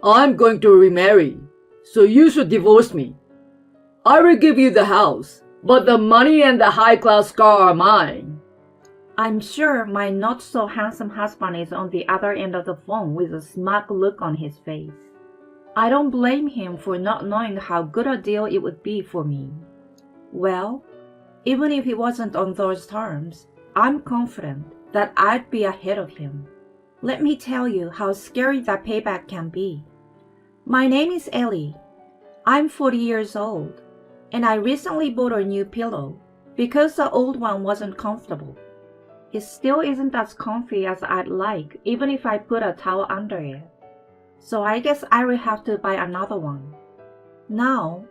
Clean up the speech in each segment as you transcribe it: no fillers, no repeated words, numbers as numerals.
I'm going to remarry, so you should divorce me. I will give you the house, but the money and the high-class car are mine. I'm sure my not-so-handsome husband is on the other end of the phone with a smug look on his face. I don't blame him for not knowing how good a deal it would be for me. Well, even if it wasn't on those terms, I'm confident that I'd be ahead of him. Let me tell you how scary that payback can be. My name is Ellie. I'm 40 years old, and I recently bought a new pillow because the old one wasn't comfortable. It still isn't as comfy as I'd like, even if I put a towel under it. So I guess I will have to buy another one. Now,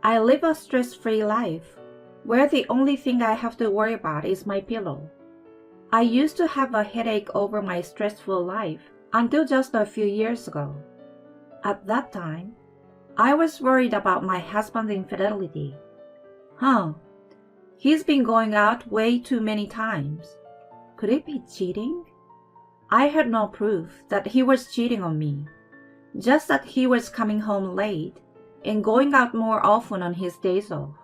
I live a stress-free life, where the only thing I have to worry about is my pillow. I used to have a headache over my stressful life until just a few years ago. At that time, I was worried about my husband's infidelity. He's been going out way too many times. Could it be cheating? I had no proof that he was cheating on me, just that he was coming home late and going out more often on his days off.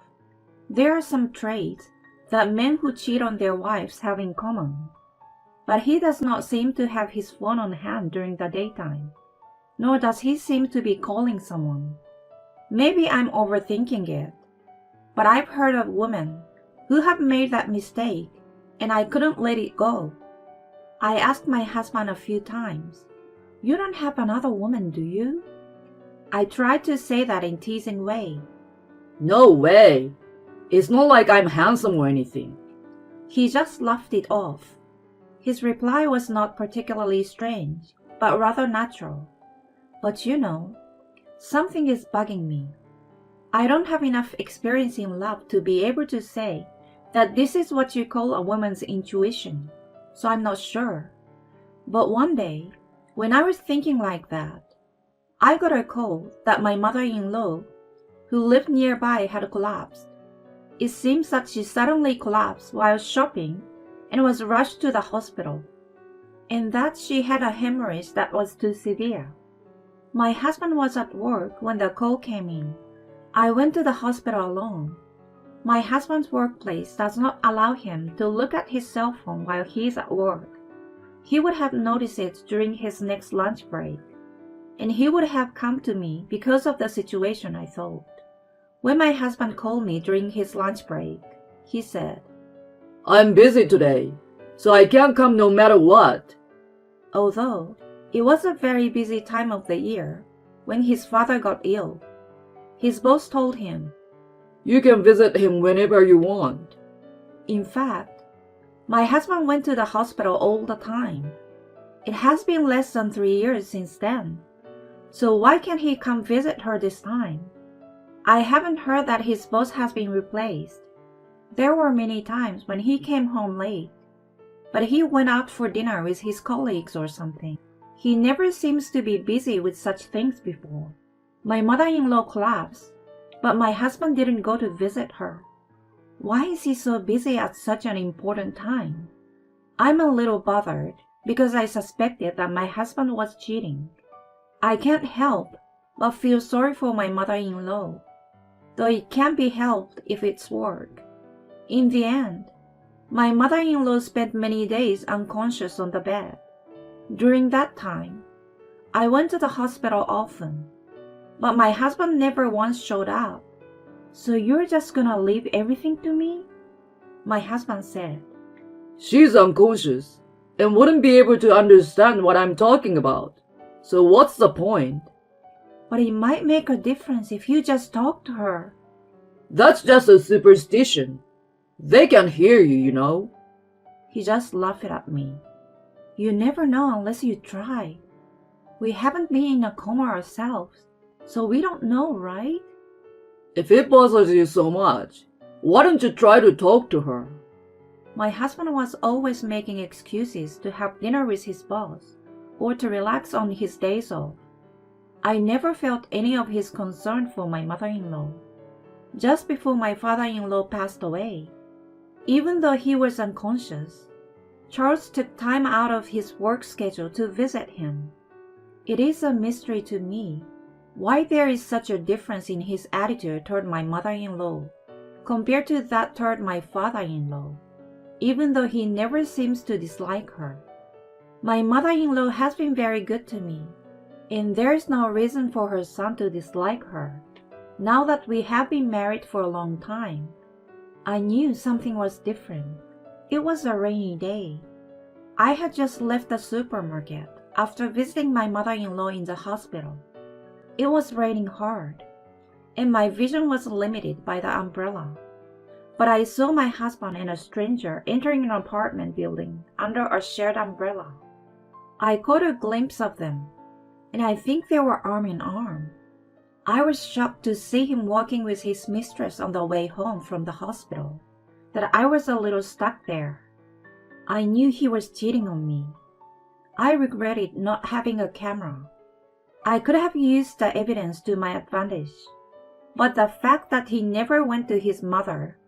There are some traits that men who cheat on their wives have in common, but he does not seem to have his phone on hand during the daytime, nor does he seem to be calling someone. Maybe I'm overthinking it, but I've heard of women who have made that mistake, and I couldn't let it go. I asked my husband a few times, "You don't have another woman, do you?" I tried to say that in teasing way. No way. It's not like I'm handsome or anything. He just laughed it off. His reply was not particularly strange, but rather natural. But you know, something is bugging me. I don't have enough experience in love to be able to say that this is what you call a woman's intuition, so I'm not sure. But one day, when I was thinking like that, I got a call that my mother-in-law, who lived nearby, had collapsed. It seems that she suddenly collapsed while shopping and was rushed to the hospital, and that she had a hemorrhage that was too severe. My husband was at work when the call came in. I went to the hospital alone. My husband's workplace does not allow him to look at his cell phone while he is at work. He would have noticed it during his next lunch break, and he would have come to me because of the situation, I thought. When my husband called me during his lunch break, he said, I'm busy today, so I can't come no matter what. Although it was a very busy time of the year when his father got ill, his boss told him, You can visit him whenever you want. In fact, my husband went to the hospital all the time. It has been less than 3 years since then, so why can't he come visit her this time? I haven't heard that his boss has been replaced. There were many times when he came home late, but he went out for dinner with his colleagues or something. He never seems to be busy with such things before. My mother-in-law collapsed, but my husband didn't go to visit her. Why is he so busy at such an important time? I'm a little bothered because I suspected that my husband was cheating. I can't help but feel sorry for my mother-in-law, though it can't be helped if it's work. In the end, my mother-in-law spent many days unconscious on the bed. During that time, I went to the hospital often, but my husband never once showed up. So you're just gonna leave everything to me? My husband said. She's unconscious and wouldn't be able to understand what I'm talking about. So what's the point? But it might make a difference if you just talk to her. That's just a superstition. They can hear you, you know. He just laughed at me. You never know unless you try. We haven't been in a coma ourselves, so we don't know, right? If it bothers you so much, why don't you try to talk to her? My husband was always making excuses to have dinner with his boss or to relax on his days off. I never felt any of his concern for my mother-in-law. Just before my father-in-law passed away, even though he was unconscious, Charles took time out of his work schedule to visit him. It is a mystery to me why there is such a difference in his attitude toward my mother-in-law compared to that toward my father-in-law, even though he never seems to dislike her. My mother-in-law has been very good to me, and there is no reason for her son to dislike her. Now that we have been married for a long time, I knew something was different. It was a rainy day. I had just left the supermarket after visiting my mother-in-law in the hospital. It was raining hard, and my vision was limited by the umbrella. But I saw my husband and a stranger entering an apartment building under a shared umbrella. I caught a glimpse of them, and I think they were arm in arm. I was shocked to see him walking with his mistress on the way home from the hospital, that I was a little stuck there. I knew he was cheating on me. I regretted not having a camera. I could have used the evidence to my advantage, but the fact that he never went to his mother,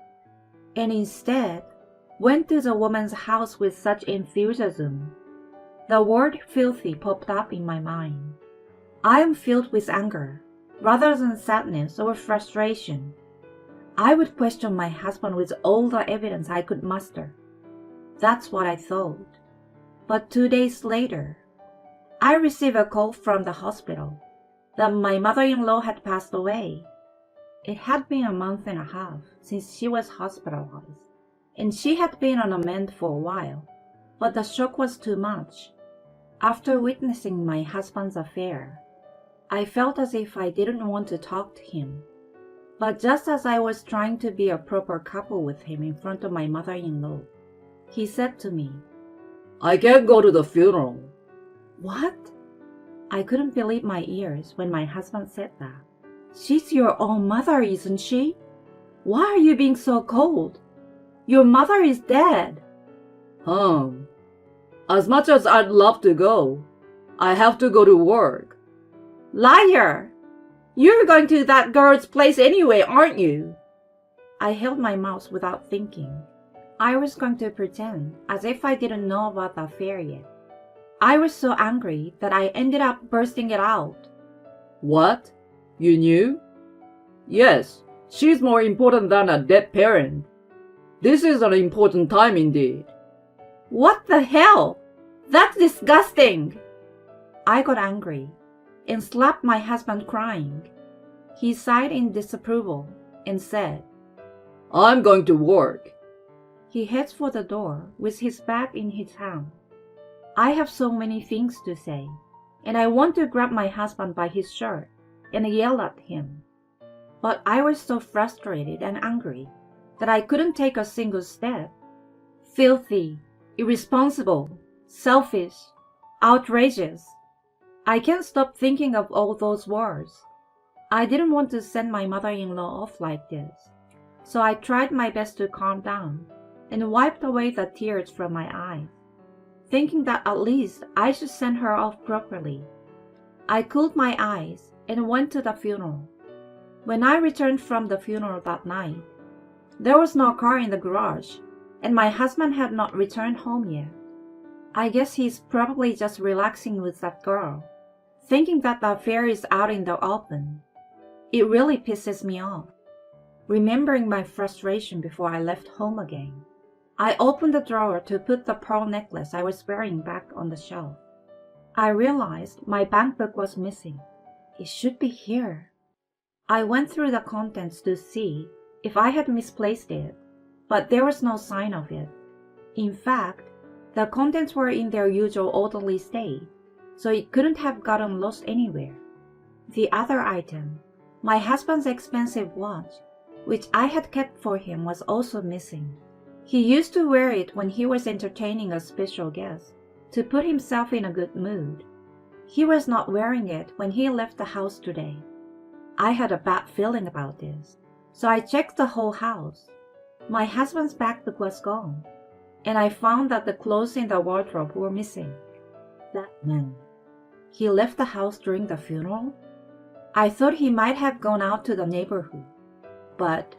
and instead went to the woman's house with such enthusiasm, the word filthy popped up in my mind. I am filled with anger, rather than sadness or frustration. I would question my husband with all the evidence I could muster. That's what I thought. But 2 days later, I received a call from the hospital that my mother-in-law had passed away. It had been a month and a half since she was hospitalized, and she had been on a mend for a while, but the shock was too much. After witnessing my husband's affair, I felt as if I didn't want to talk to him. But just as I was trying to be a proper couple with him in front of my mother-in-law, he said to me, I can't go to the funeral. What? I couldn't believe my ears when my husband said that. She's your own mother, isn't she? Why are you being so cold? Your mother is dead. As much as I'd love to go, I have to go to work. Liar! You're going to that girl's place anyway, aren't you? I held my mouth without thinking. I was going to pretend as if I didn't know about the affair yet. I was so angry that I ended up bursting it out. What? You knew? Yes, she's more important than a dead parent. This is an important time indeed. What the hell? That's disgusting! I got angry and slapped my husband, crying. He sighed in disapproval and said, I'm going to work. He heads for the door with his bag in his hand. I have so many things to say, and I want to grab my husband by his shirt and yell at him. But I was so frustrated and angry that I couldn't take a single step. Filthy, irresponsible, selfish, outrageous. I can't stop thinking of all those words. I didn't want to send my mother-in-law off like this, so I tried my best to calm down and wiped away the tears from my eyes, thinking that at least I should send her off properly. I cooled my eyes and went to the funeral. When I returned from the funeral that night, there was no car in the garage, and my husband had not returned home yet. I guess he's probably just relaxing with that girl, thinking that the affair is out in the open. It really pisses me off. Remembering my frustration before I left home again, I opened the drawer to put the pearl necklace I was wearing back on the shelf. I realized my bank book was missing. It should be here. I went through the contents to see if I had misplaced it, but there was no sign of it. In fact, the contents were in their usual orderly state, so it couldn't have gotten lost anywhere. The other item, my husband's expensive watch, which I had kept for him, was also missing. He used to wear it when he was entertaining a special guest, to put himself in a good mood. He was not wearing it when he left the house today. I had a bad feeling about this, so I checked the whole house. My husband's backbook was gone, and I found that the clothes in the wardrobe were missing. That man, he left the house during the funeral? I thought he might have gone out to the neighborhood, but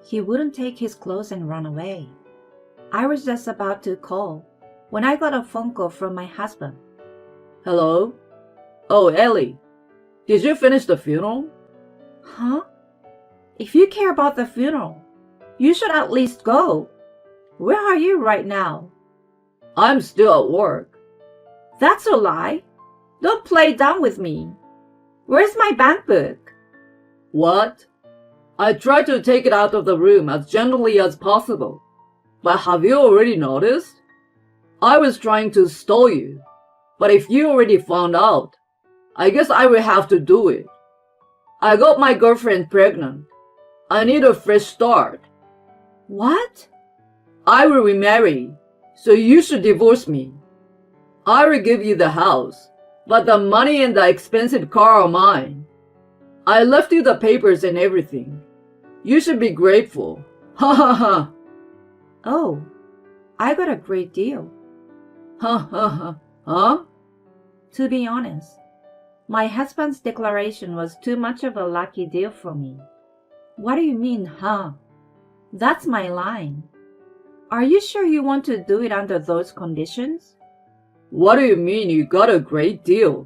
he wouldn't take his clothes and run away. I was just about to call when I got a phone call from my husband. Hello? Oh, Ellie, did you finish the funeral? Huh? If you care about the funeral, you should at least go. Where are you right now? I'm still at work. That's a lie. Don't play dumb with me. Where's my bank book? What? I tried to take it out of the room as gently as possible. But have you already noticed? I was trying to stall you. But if you already found out, I guess I will have to do it. I got my girlfriend pregnant. I need a fresh start. What? I will remarry, so you should divorce me. I will give you the house, but the money and the expensive car are mine. I left you the papers and everything. You should be grateful. Ha ha ha. Oh, I got a great deal. Ha ha ha. Huh? To be honest, my husband's declaration was too much of a lucky deal for me. What do you mean, huh? That's my line. Are you sure you want to do it under those conditions? What do you mean you got a great deal?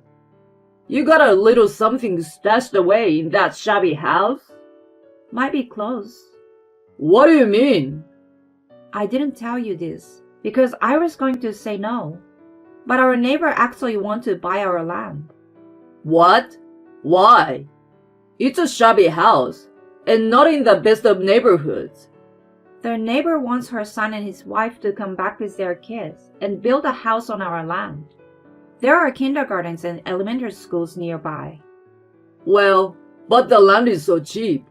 You got a little something stashed away in that shabby house? Might be close. What do you mean? I didn't tell you this because I was going to say no. But our neighbor actually wants to buy our land. What? Why? It's a shabby house, and not in the best of neighborhoods. Their neighbor wants her son and his wife to come back with their kids and build a house on our land. There are kindergartens and elementary schools nearby. Well, but the land is so cheap.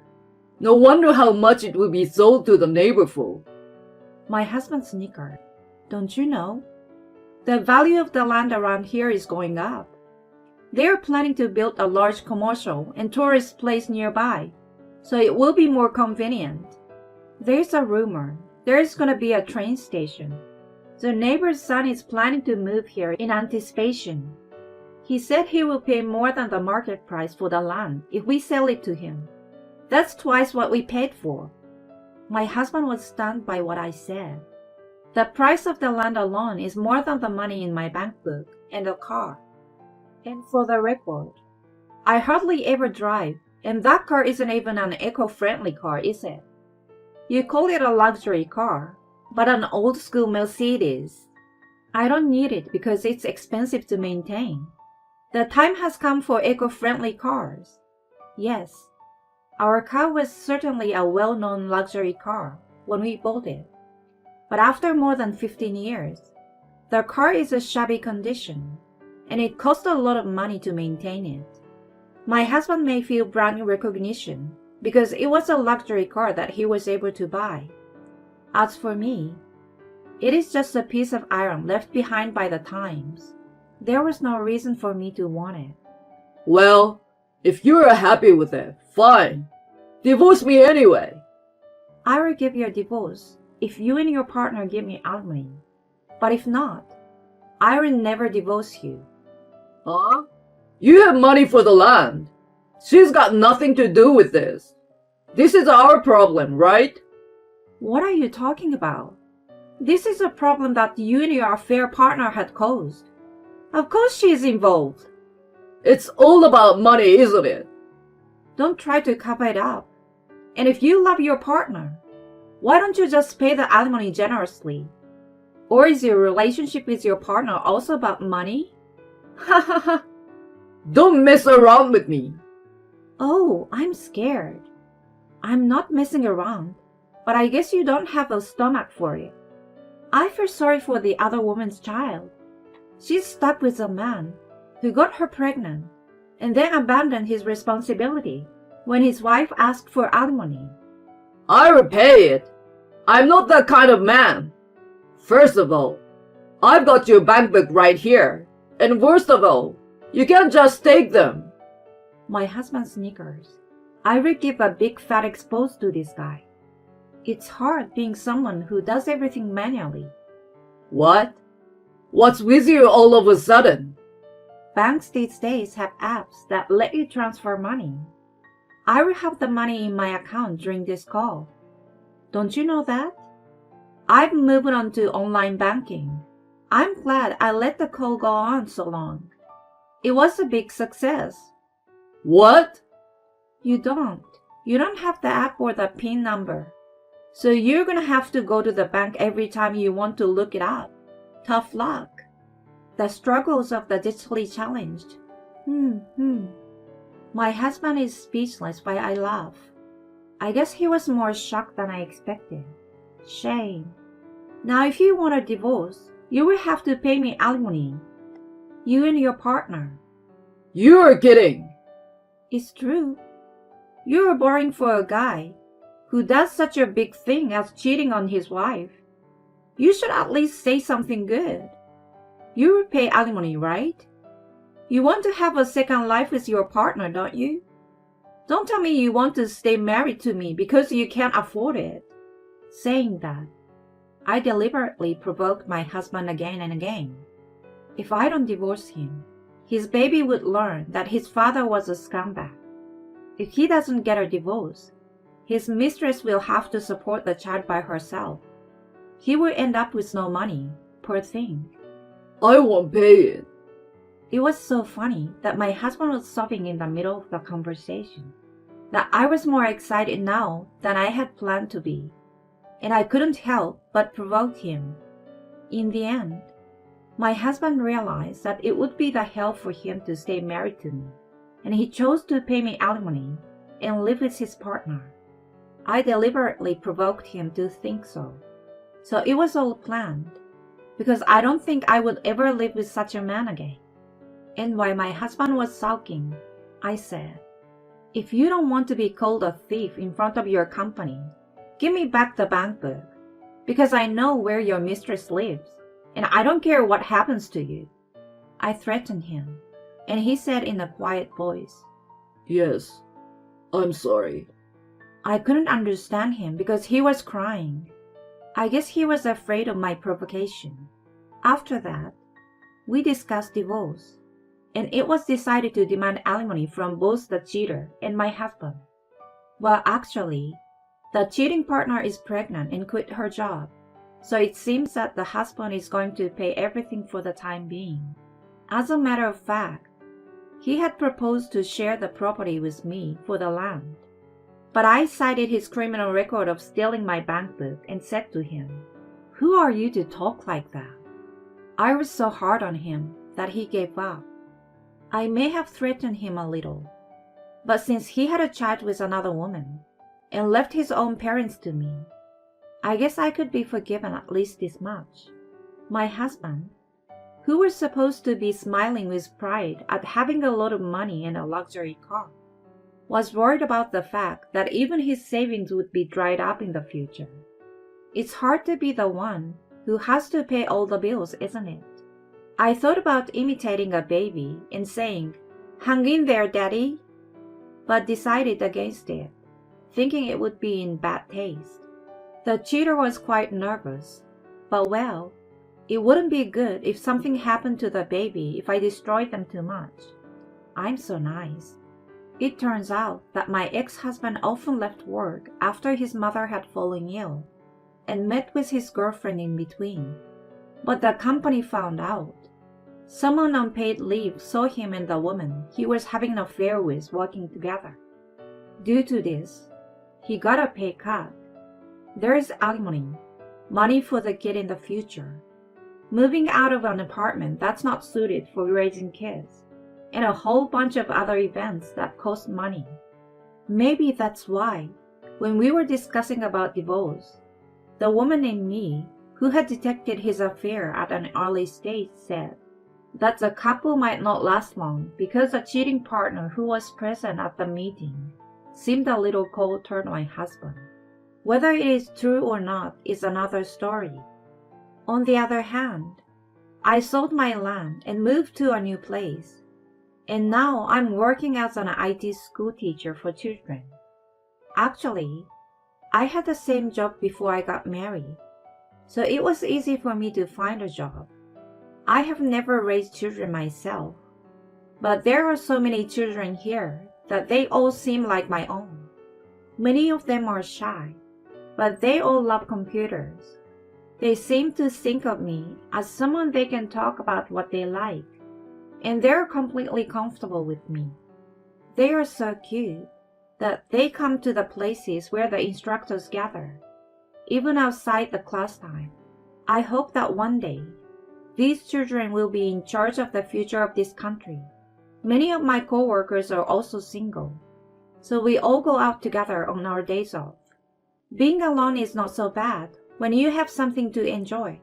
No wonder how much it will be sold to the neighbor for. My husband snickered. Don't you know? The value of the land around here is going up. They are planning to build a large commercial and tourist place nearby, so it will be more convenient. There's a rumor there's going to be a train station. The neighbor's son is planning to move here in anticipation. He said he will pay more than the market price for the land if we sell it to him. That's twice what we paid for. My husband was stunned by what I said. The price of the land alone is more than the money in my bank book and the car. And for the record, I hardly ever drive, and that car isn't even an eco-friendly car, is it? You call it a luxury car, but an old-school Mercedes. I don't need it because it's expensive to maintain. The time has come for eco-friendly cars. Yes, our car was certainly a well-known luxury car when we bought it. But after more than 15 years, the car is a shabby condition, and it costs a lot of money to maintain it. My husband may feel brand recognition because it was a luxury car that he was able to buy. As for me, it is just a piece of iron left behind by the times. There was no reason for me to want it. Well, if you're happy with it, fine. Divorce me anyway. I will give you a divorce if you and your partner give me alimony. But if not, I will never divorce you. Huh? You have money for the land. She's got nothing to do with this. This is our problem, right? What are you talking about? This is a problem that you and your affair partner had caused. Of course she is involved. It's all about money, isn't it? Don't try to cover it up. And if you love your partner, why don't you just pay the alimony generously? Or is your relationship with your partner also about money? Ha ha ha. Don't mess around with me. Oh, I'm scared. I'm not messing around, but I guess you don't have a stomach for it. I feel sorry for the other woman's child. She's stuck with a man who got her pregnant and then abandoned his responsibility when his wife asked for alimony. I will pay it. I'm not that kind of man. First of all, I've got your bank book right here. And worst of all, you can't just take them. My husband snickers. I will give a big fat expose to this guy. It's hard being someone who does everything manually. What? What's with you all of a sudden? Banks these days have apps that let you transfer money. I will have the money in my account during this call. Don't you know that? I've moved on to online banking. I'm glad I let the call go on so long. It was a big success. What? You don't. You don't have the app or the PIN number. So you're gonna have to go to the bank every time you want to look it up. Tough luck. The struggles of the digitally challenged. My husband is speechless while I laugh. I guess he was more shocked than I expected. Shame. Now if you want a divorce, you will have to pay me alimony. You and your partner. You're kidding. It's true. You're boring for a guy who does such a big thing as cheating on his wife. You should at least say something good. You will pay alimony, right? You want to have a second life with your partner, don't you? Don't tell me you want to stay married to me because you can't afford it. Saying that, I deliberately provoked my husband again and again. If I don't divorce him, his baby would learn that his father was a scumbag. If he doesn't get a divorce, his mistress will have to support the child by herself. He will end up with no money, poor thing. I won't pay it. It was so funny that my husband was sobbing in the middle of the conversation, that I was more excited now than I had planned to be, and I couldn't help but provoke him. In the end, my husband realized that it would be the hell for him to stay married to me, and he chose to pay me alimony and live with his partner. I deliberately provoked him to think so. So it was all planned, because I don't think I would ever live with such a man again. And while my husband was sulking, I said, "If you don't want to be called a thief in front of your company, give me back the bank book, because I know where your mistress lives, and I don't care what happens to you." I threatened him, and he said in a quiet voice, Yes, I'm sorry. I couldn't understand him because he was crying. I guess he was afraid of my provocation. After that, we discussed divorce, and it was decided to demand alimony from both the cheater and my husband. Well, actually, the cheating partner is pregnant and quit her job, so it seems that the husband is going to pay everything for the time being. As a matter of fact, he had proposed to share the property with me for the land. But I cited his criminal record of stealing my bank book and said to him, "Who are you to talk like that?" I was so hard on him that he gave up. I may have threatened him a little, but since he had a child with another woman and left his own parents to me, I guess I could be forgiven at least this much. My husband, who was supposed to be smiling with pride at having a lot of money and a luxury car, was worried about the fact that even his savings would be dried up in the future. It's hard to be the one who has to pay all the bills, isn't it? I thought about imitating a baby and saying, "Hang in there, Daddy," but decided against it, thinking it would be in bad taste. The cheater was quite nervous, but well, it wouldn't be good if something happened to the baby if I destroyed them too much. I'm so nice. It turns out that my ex-husband often left work after his mother had fallen ill and met with his girlfriend in between. But the company found out. Someone on paid leave saw him and the woman he was having an affair with walking together. Due to this, he got a pay cut. There is alimony, money for the kid in the future, moving out of an apartment that's not suited for raising kids, and a whole bunch of other events that cost money. Maybe that's why, when we were discussing about divorce, the woman in me, who had detected his affair at an early stage, said that the couple might not last long because the cheating partner who was present at the meeting seemed a little cold toward my husband. Whether it is true or not is another story. On the other hand, I sold my land and moved to a new place, and now I'm working as an IT school teacher for children. Actually, I had the same job before I got married, so it was easy for me to find a job. I have never raised children myself, but there are so many children here that they all seem like my own. Many of them are shy, but they all love computers. They seem to think of me as someone they can talk about what they like, and they're completely comfortable with me. They are so cute that they come to the places where the instructors gather, even outside the class time. I hope that one day, these children will be in charge of the future of this country. Many of my coworkers are also single, so we all go out together on our days off. Being alone is not so bad when you have something to enjoy.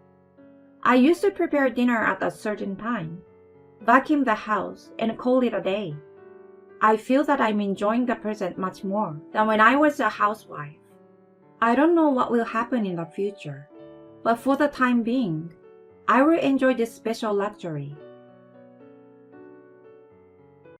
I used to prepare dinner at a certain time, vacuum the house, and call it a day. I feel that I'm enjoying the present much more than when I was a housewife. I don't know what will happen in the future, but for the time being, I will enjoy this special luxury.